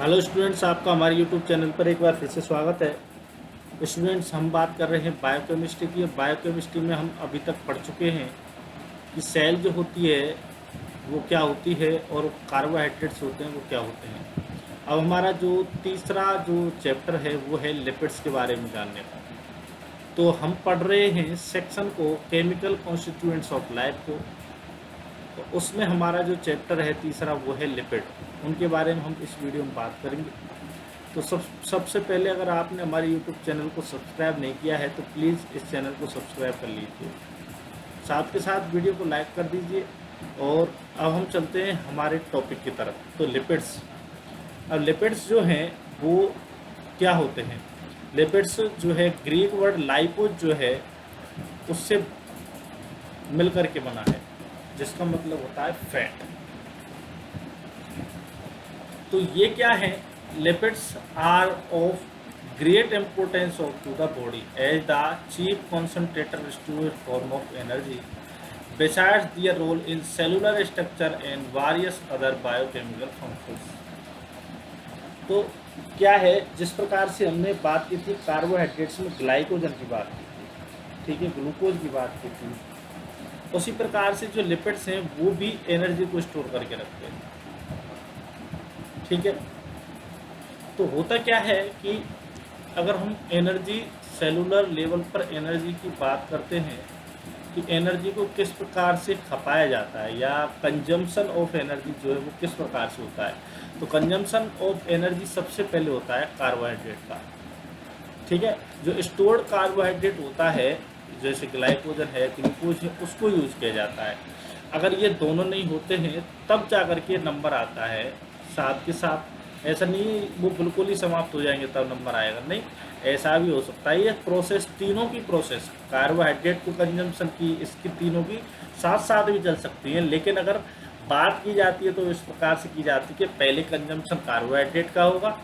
Hello students, आपका हमारे YouTube channel पर एक बार फिर से स्वागत है। स्टूडेंट्स, हम बात कर रहे हैं बायोकेमिस्ट्री की। बायोकेमिस्ट्री में हम अभी तक पढ़ चुके हैं कि सेल जो होती है वो क्या होती है और कार्बोहाइड्रेट्स होते हैं वो क्या होते हैं। अब हमारा जो तीसरा जो चैप्टर है वो है लिपिड्स के बारे में जानने का। तो हम पढ़ रहे हैं सेक्शन को केमिकल कॉन्स्टिट्यूएंट्स ऑफ लाइफ को। तो उसमें हमारा जो चैप्टर है तीसरा वो है लिपिड। उनके बारे में हम इस वीडियो में बात करेंगे। तो सबसे पहले अगर आपने हमारे यूट्यूब चैनल को सब्सक्राइब नहीं किया है तो प्लीज़ इस चैनल को सब्सक्राइब कर लीजिए, साथ के साथ वीडियो को लाइक कर दीजिए। और अब हम चलते हैं हमारे टॉपिक की तरफ। तो लिपिड्स, अब लिपिड्स जो हैं वो क्या होते हैं। लिपिड्स जो है ग्रीक वर्ड लाइपोज जो है उससे मिल कर के बना है, जिसका मतलब होता है फैट। तो ये क्या है, lipids are of great importance of to the body as the chief concentrated storage form of energy besides their role in cellular structure and various other biochemical functions। तो क्या है, जिस प्रकार से हमने बात की थी कार्बोहाइड्रेट्स में ग्लाइकोजन की बात की थी, ठीक है, ग्लूकोज की बात की थी, उसी प्रकार से जो लिपिड्स हैं वो भी एनर्जी को स्टोर करके रखते हैं। ठीक है, तो होता क्या है कि अगर हम एनर्जी सेलुलर लेवल पर एनर्जी की बात करते हैं कि एनर्जी को किस प्रकार से खपाया जाता है या कंजम्पशन ऑफ एनर्जी जो है वो किस प्रकार से होता है, तो कंजम्पशन ऑफ एनर्जी सबसे पहले होता है कार्बोहाइड्रेट का। ठीक है, जो स्टोर्ड कार्बोहाइड्रेट होता है जैसे ग्लाइकोजन है, ग्लूकोज है, उसको यूज़ किया जाता है। अगर ये दोनों नहीं होते हैं तब जा कर के नंबर आता है। साथ के साथ ऐसा नहीं वो बिल्कुल ही समाप्त हो जाएंगे तब नंबर आएगा, नहीं, ऐसा भी हो सकता है। ये प्रोसेस, तीनों की प्रोसेस, कार्बोहाइड्रेट को कंजम्पशन की, इसकी तीनों की साथ साथ भी चल सकती है। लेकिन अगर बात की जाती है तो इस प्रकार से की जाती है कि पहले कंजम्पशन कार्बोहाइड्रेट का होगा,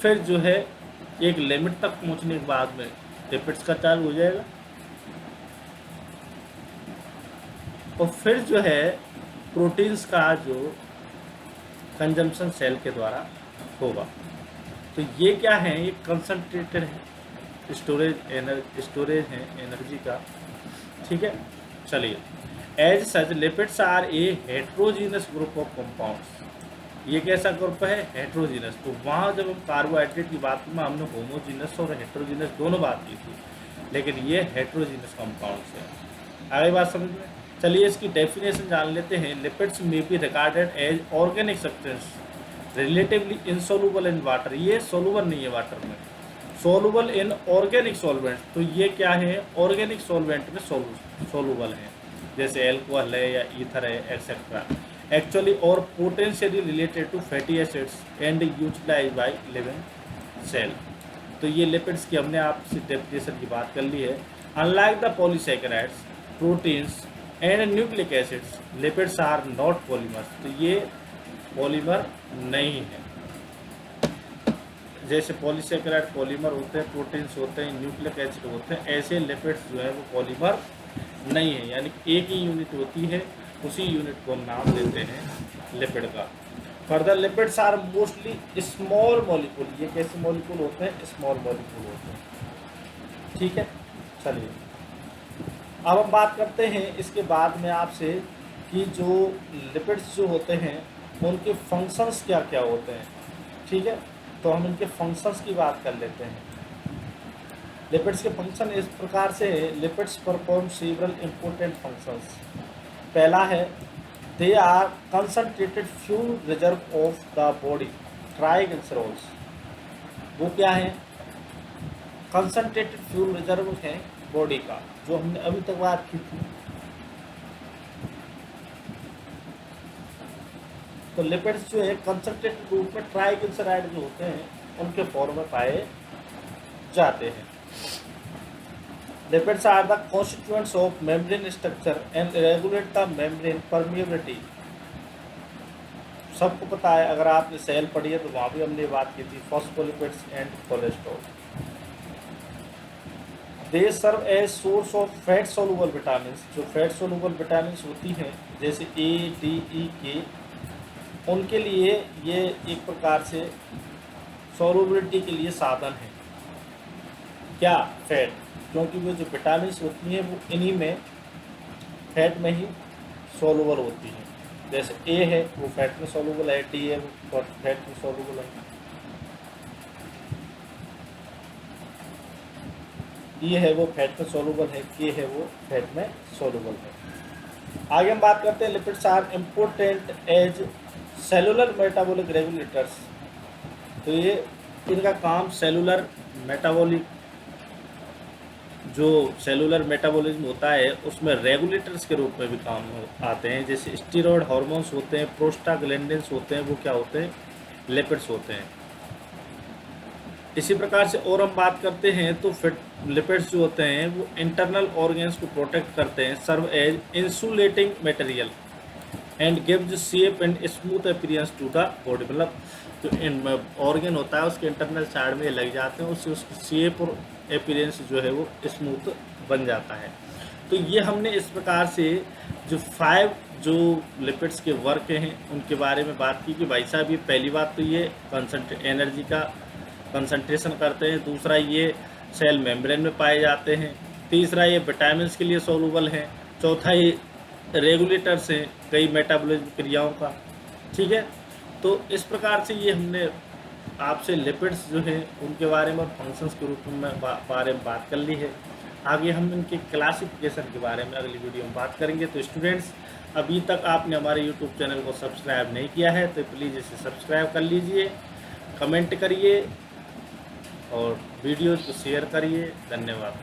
फिर जो है एक लिमिट तक पहुंचने के बाद में लिपिड्स का चार्ज हो जाएगा, और फिर जो है प्रोटीन्स का जो कंजम्पशन सेल के द्वारा होगा। तो ये क्या है, ये कंसंट्रेटेड है, स्टोरेज है एनर्जी का। ठीक है, चलिए, as such lipids are a heterogeneous group of compounds. ये कैसा ग्रुप है, हेट्रोजीनस। तो वहाँ जब हम कार्बोहाइड्रेट की बात में हमने होमोजीनस और हेट्रोजीनस दोनों बात की थी, लेकिन ये हेट्रोजीनस कंपाउंड्स है। आगे बात समझ में। चलिए इसकी डेफिनेशन जान लेते हैं। Lipids may be regarded as organic substance relatively insoluble in water. ये सोलुबल नहीं है वाटर में, सोलुबल इन ऑर्गेनिक सॉल्वेंट। तो ये क्या है, ऑर्गेनिक सॉल्वेंट में सोलुबल है, जैसे एल्कोहल है या ईथर है एक्सेट्रा। एक्चुअली और potentially related to fatty acids and utilize by living cell. तो ये लिपिड्स की हमने आपसे डेफिनेशन की बात कर ली है। Unlike the polysaccharides, proteins and nucleic acids, lipids are not polymers. तो ये पॉलीमर नहीं है। जैसे पॉलीसैकेराइड पॉलीमर होते हैं, प्रोटीन्स होते हैं, न्यूक्लिक एसिड होते हैं, ऐसे लिपिड्स जो है वो पॉलीमर नहीं है। यानी एक ही यूनिट होती है, उसी यूनिट को हम नाम देते हैं लिपिड का। Further lipids are mostly small molecule. ये कैसे मॉलिक्यूल होते हैं, स्मॉल मॉलिक्यूल होते हैं। ठीक है, चलिए अब हम बात करते हैं इसके बाद में आपसे कि जो लिपिड्स जो होते हैं उनके फंक्शंस क्या क्या होते हैं। ठीक है, तो हम इनके फंक्शंस की बात कर लेते हैं। लिपिड्स के फंक्शन इस प्रकार से है। Lipids perform several important functions. पहला है, they are concentrated fuel reserve of the body triglycerols. वो क्या है, कंसंट्रेटेड फ्यूल रिजर्व है बॉडी का, जो हमने अभी तक बात की थी। तो लिपिड्स जो है कंसंट्रेटेड रूप में ट्राइग्लिसराइड जो होते हैं उनके फॉर्म में पाए जाते हैं। Lipids are the constituents of membrane structure and regulate the membrane permeability. सबको पता है, अगर आपने सेल पढ़ी है तो वहाँ भी हमने बात की थी, phospholipids and cholesterol. They serve as source of fat soluble vitamin. जो फैट सोलुबल विटामिन होती हैं जैसे ए, डी, ई, के, उनके लिए ये एक प्रकार से सॉल्युबिलिटी के लिए साधन है। क्या? फैट, क्योंकि वो जो विटामिन होती हैं वो इन्हीं में, फैट में ही सॉल्युबल होती हैं। जैसे ए है वो फैट में सॉल्युबल है, डी है वो फैट में सॉल्युबल है, ई है वो फैट में सॉल्युबल है, के है वो फैट में सॉल्युबल है। आगे हम बात करते हैं lipids are important as cellular metabolic regulators. तो ये इनका काम सेलुलर मेटाबॉलिक, जो सेलुलर मेटाबॉलिज्म होता है उसमें रेगुलेटर्स के रूप में भी काम आते हैं। जैसे स्टीरॉयड हार्मोन्स होते हैं, प्रोस्टाग्लैंडिन्स होते हैं, वो क्या होते हैं? लिपिड्स होते हैं। इसी प्रकार से और हम बात करते हैं तो लिपिड्स जो होते हैं वो इंटरनल ऑर्गन्स को प्रोटेक्ट करते हैं, serve as insulating material and gives shape and smooth appearance to the body. मतलब जो ऑर्गन होता है उसके इंटरनल साइड में लग जाते हैं, उससे उसकी शेप और अपीयरेंस जो है वो स्मूथ बन जाता है। तो ये हमने इस प्रकार से जो 5 जो लिपिड्स के वर्क हैं उनके बारे में बात की कि भाई साहब ये पहली बात तो ये एनर्जी का कंसंट्रेशन करते हैं, दूसरा ये सेल मेम्ब्रेन में पाए जाते हैं, तीसरा ये विटामिन के लिए सॉल्युबल हैं, चौथा ये रेगुलेटर्स हैं कई मेटाबॉलिज्म क्रियाओं का। ठीक है, तो इस प्रकार से ये हमने आपसे लिपिड्स जो हैं उनके बारे में और फंक्शंस के रूप में बारे में बात कर ली है। आगे हम इनके क्लासिफिकेशन के बारे में अगली वीडियो में बात करेंगे। तो स्टूडेंट्स, अभी तक आपने हमारे यूट्यूब चैनल को सब्सक्राइब नहीं किया है तो प्लीज़ इसे सब्सक्राइब कर लीजिए, कमेंट करिए और वीडियोज़ को शेयर करिए। धन्यवाद।